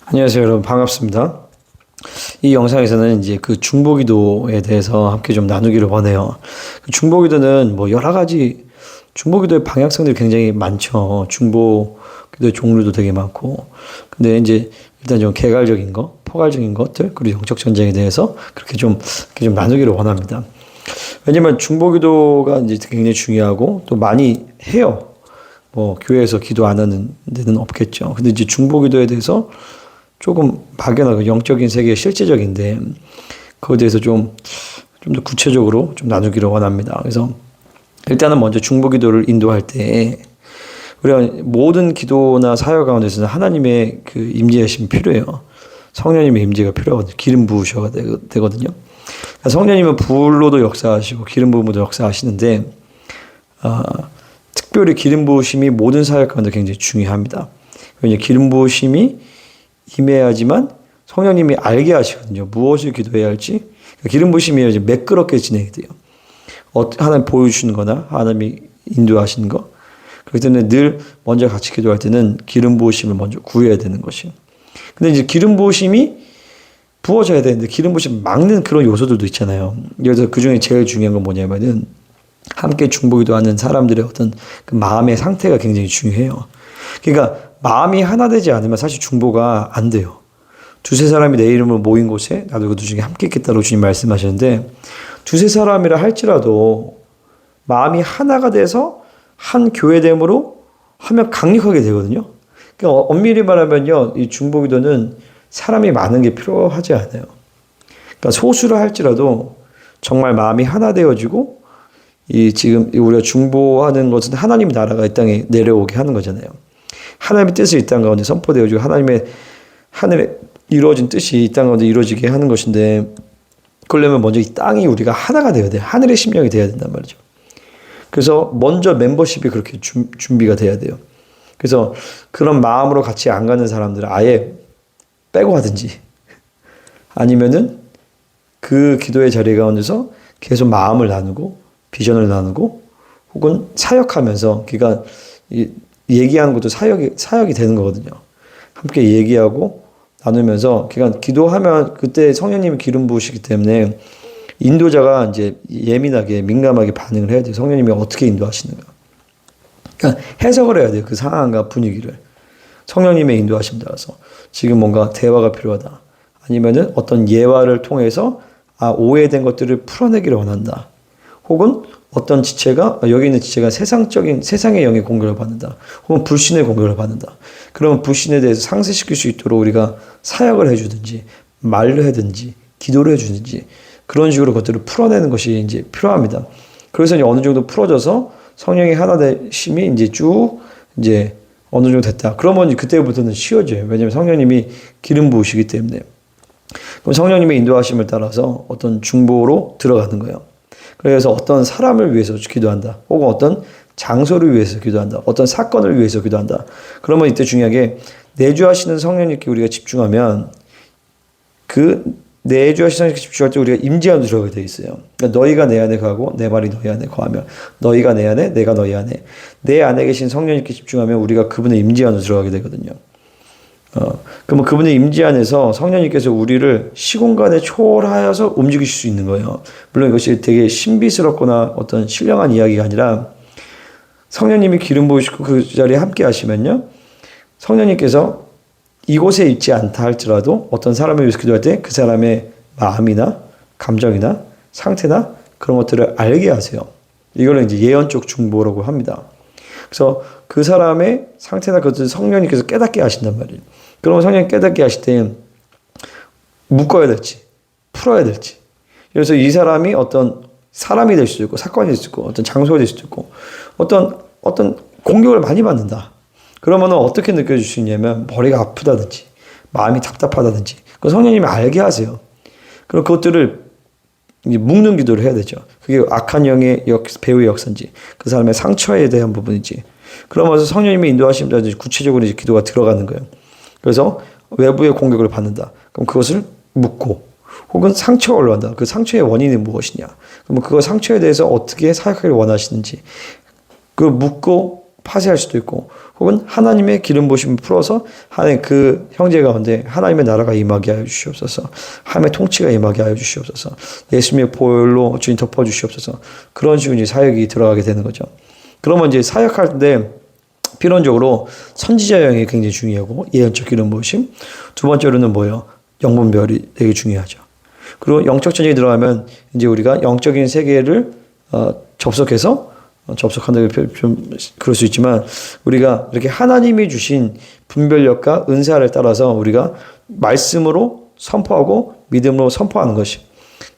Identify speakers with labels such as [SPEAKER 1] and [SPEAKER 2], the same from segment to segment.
[SPEAKER 1] 안녕하세요, 여러분. 반갑습니다. 이 영상에서는 이제 그 중보기도에 대해서 함께 좀 나누기를 원해요. 중보기도는 뭐 여러 가지 중보기도의 방향성들이 굉장히 많죠. 중보기도의 종류도 되게 많고. 근데 이제 일단 좀 개괄적인 거, 포괄적인 것들, 그리고 영적 전쟁에 대해서 그렇게 좀 나누기를 원합니다. 왜냐면 중보기도가 이제 굉장히 중요하고 또 많이 해요. 뭐 교회에서 기도 안 하는 데는 없겠죠. 근데 이제 중보기도에 대해서 조금 막연하고 영적인 세계의 실제적인데 그거에 대해서 좀 더 구체적으로 좀 나누기를 원합니다. 그래서 일단은 먼저 중보기도를 인도할 때 우리가 모든 기도나 사역 가운데서는 하나님의 그 임재하심이 필요해요. 성령님의 임재가 필요하거든요. 기름 부으셔야 되거든요. 그러니까 성령님은 불로도 역사하시고 기름 부음으로도 역사하시는데 특별히 기름 부으심이 모든 사역 가운데 굉장히 중요합니다. 왜냐하면 기름 부으심이 임해야지만 성령님이 알게 하시거든요. 무엇을 기도해야 할지. 그러니까 기름 부으심이 이제 매끄럽게 진행이 돼요. 하나님 보여주시는 거나 하나님이 인도하시는 거. 그렇기 때문에 늘 먼저 같이 기도할 때는 기름 부으심을 먼저 구해야 되는 것이에요. 근데 이제 기름 부으심이 부어져야 되는데 기름 부으심 막는 그런 요소들도 있잖아요. 그래서 그 중에 제일 중요한 건 뭐냐면은 함께 중보기도 하는 사람들의 어떤 그 마음의 상태가 굉장히 중요해요. 그러니까 마음이 하나 되지 않으면 사실 중보가 안 돼요. 두세 사람이 내 이름으로 모인 곳에 나도 그 중에 함께 있겠다고 주님 말씀하셨는데 두세 사람이라 할지라도 마음이 하나가 돼서 한 교회됨으로 하면 강력하게 되거든요. 그러니까 엄밀히 말하면요, 이 중보기도는 사람이 많은 게 필요하지 않아요. 그러니까 소수라 할지라도 정말 마음이 하나 되어지고 이 지금 우리가 중보하는 것은 하나님의 나라가 이 땅에 내려오게 하는 거잖아요. 하나님의 뜻이 이 땅 가운데 선포되어지고 하나님의 하늘에 이루어진 뜻이 이 땅 가운데 이루어지게 하는 것인데 그러려면 먼저 이 땅이 우리가 하나가 되어야 돼요. 하늘의 심령이 되어야 된단 말이죠. 그래서 먼저 멤버십이 그렇게 준비가 돼야 돼요. 그래서 그런 마음으로 같이 안 가는 사람들은 아예 빼고 하든지 아니면은 그 기도의 자리 가운데서 계속 마음을 나누고 비전을 나누고 혹은 사역하면서 그러니까 얘기하는 것도 사역이 되는 거거든요. 함께 얘기하고 나누면서 그러니까 기도하면 그때 성령님이 기름 부으시기 때문에 인도자가 이제 예민하게 민감하게 반응을 해야 돼요. 성령님이 어떻게 인도하시는가. 그러니까 해석을 해야 돼요. 그 상황과 분위기를. 성령님의 인도하심 따라서 지금 뭔가 대화가 필요하다. 아니면은 어떤 예화를 통해서 오해된 것들을 풀어내기를 원한다. 혹은 어떤 지체가 여기 있는 지체가 세상의 영의 공격을 받는다. 혹은 불신의 공격을 받는다. 그러면 불신에 대해서 상쇄시킬 수 있도록 우리가 사역을 해주든지 말을 하든지 기도를 해주든지 그런 식으로 그것들을 풀어내는 것이 이제 필요합니다. 그래서 이제 어느 정도 풀어져서 성령의 하나 되심이 이제 어느 정도 됐다. 그러면 그때부터는 쉬워져요. 왜냐하면 성령님이 기름 부으시기 때문에. 그럼 성령님의 인도하심을 따라서 어떤 중보로 들어가는 거예요. 그래서 어떤 사람을 위해서 기도한다. 혹은 어떤 장소를 위해서 기도한다. 어떤 사건을 위해서 기도한다. 그러면 이때 중요하게 내주하시는 성령님께 우리가 집중하면 그 내주하시는 성령님께 집중할 때 우리가 임재 안으로 들어가게 돼 있어요. 그러니까 너희가 내 안에 가고 내 말이 너희 안에 거하며 너희가 내 안에 내가 너희 안에 내 안에 계신 성령님께 집중하면 우리가 그분의 임재 안으로 들어가게 되거든요. 그러면 그분의 임재 안에서 성령님께서 우리를 시공간에 초월하여서 움직이실 수 있는 거예요. 물론 이것이 되게 신비스럽거나 어떤 신령한 이야기가 아니라 성령님이 기름 부으시고 그 자리에 함께 하시면요. 성령님께서 이곳에 있지 않다 할지라도 어떤 사람을 위해서 기도할 때 그 사람의 마음이나 감정이나 상태나 그런 것들을 알게 하세요. 이걸 이제 예언적 중보라고 합니다. 그래서 그 사람의 상태나 그것을 성령님께서 깨닫게 하신단 말이에요. 그러면 성령이 깨닫게 하실 때 묶어야 될지 풀어야 될지 그래서 이 사람이 어떤 사람이 될 수도 있고 사건이 될 수도 있고 어떤 장소가 될 수도 있고 어떤 공격을 많이 받는다. 그러면 어떻게 느껴질 수 있냐면 머리가 아프다든지 마음이 답답하다든지 그 성령님이 알게 하세요. 그럼 그것들을 이제 묶는 기도를 해야 되죠. 그게 악한 영의 배후의 역사인지 그 사람의 상처에 대한 부분인지 그러면서 성령님의 인도하심을 구체적으로 이제 기도가 들어가는 거예요. 그래서 외부의 공격을 받는다. 그럼 그것을 묻고 혹은 상처가 올라간다. 그 상처의 원인이 무엇이냐. 그러면 그 상처에 대해서 어떻게 사역하기를 원하시는지 그 묻고 파쇄할 수도 있고, 혹은 하나님의 기름 부으심을 풀어서 하나님 그 형제 가운데 하나님의 나라가 임하게 하여 주시옵소서. 하나님의 통치가 임하게 하여 주시옵소서. 예수님의 보혈로 주님 덮어 주시옵소서. 그런 식으로 이제 사역이 들어가게 되는 거죠. 그러면 이제 사역할 때 필연적으로 선지자 영이 굉장히 중요하고, 예언적 기름 부으심. 두 번째로는 뭐예요? 영분별이 되게 중요하죠. 그리고 영적 전쟁이 들어가면 이제 우리가 영적인 세계를 접속한다고 좀 그럴 수 있지만, 우리가 이렇게 하나님이 주신 분별력과 은사를 따라서 우리가 말씀으로 선포하고 믿음으로 선포하는 것이,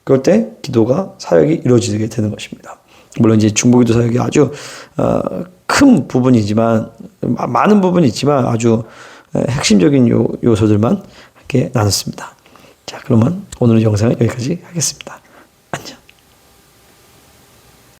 [SPEAKER 1] 그럴 때 기도가 사역이 이루어지게 되는 것입니다. 물론 이제 중보기도 사역이 아주 큰 부분이지만, 많은 부분이 있지만 아주 핵심적인 요소들만 이렇게 나눴습니다. 자, 그러면 오늘 영상은 여기까지 하겠습니다.